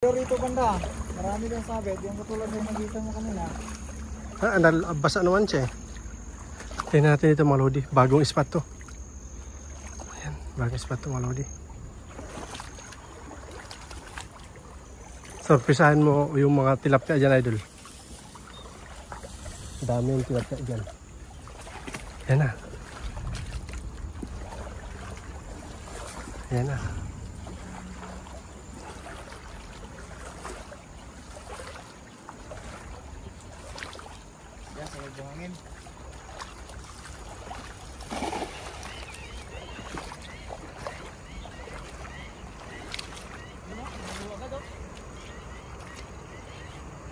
Pero rito banda, marami lang sabit, yung katulad yung nakita mo kanina. Basa naman siya eh. Tingnan natin ito mga lodi, bagong spot to. Ayan, bagong spot to mga lodi. Sorpresahan mo yung mga tilapia dyan, idol. Dami yung tilapia dyan. Ayan na. Ayan na. Yan, sa buhangin.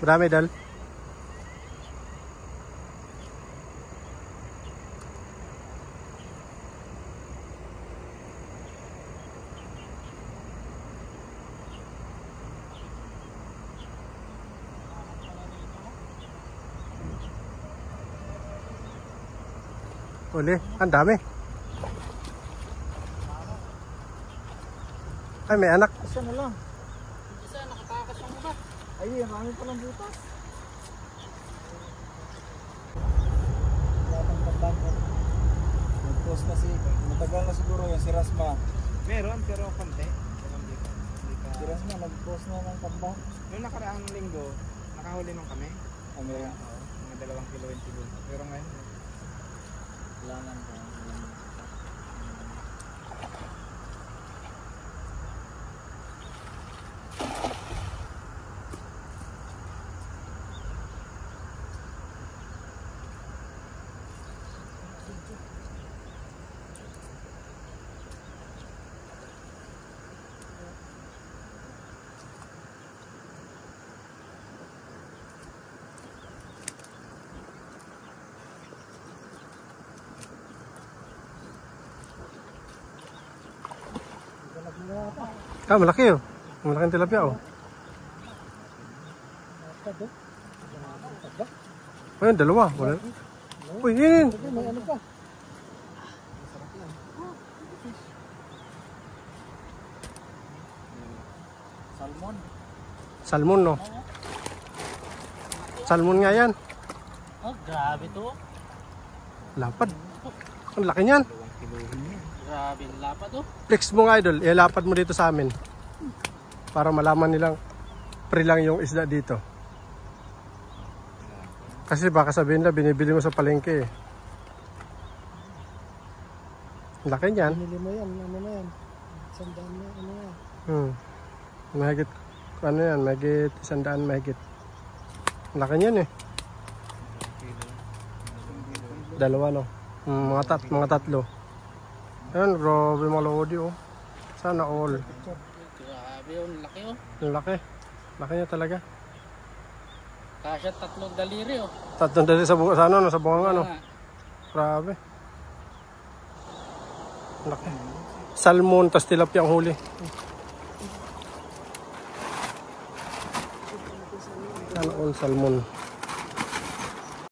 Marami dal. Uli, ang dami. Ay, may anak. Isa na lang. Isa, nakatakas ang muna. Ay, marami palang butas. Latang tandaan ko. Nag-post na matagal na siguro yung si Rasma. Meron, pero konti. Si Rasma, nag-post na ng tambang. Noong nakaraang linggo, nakahuli nung kami. Meron. Mga 2 kilo yung tilo. Pero ngayon, Langan ko. Malaki oh. Malaking tilapia oh. Ayun, dalawa. Wala. Uy, yun. May ano pa? Salmon. Salmon no. Salmon nga yan. Oh, grabe to. Lapad. Ang laki niyan. Grabe ang lapad to. Flex mo nga idol, ilapad mo dito sa amin. Para malaman nilang pre lang yung isda dito. Kasi baka sabihin na binibili mo sa palengke eh. Laki niyan. Binili mo yan, ano na yan? Sandaan na, ano yan? Mahigit, ano yan, mahigit 100 mahigit. Laki niyan eh. Dalawa no. Mga tatlo. Ayan, grabe mga lodi oh. Sana all. Grabe yung laki oh. Ang laki. Laki niya talaga. Kasya 3 daliri oh. Tatlong dali sa ano, sa bunga ano. Grabe. Laki. Salmon, tas tilapia ang huli. Sana all salmon.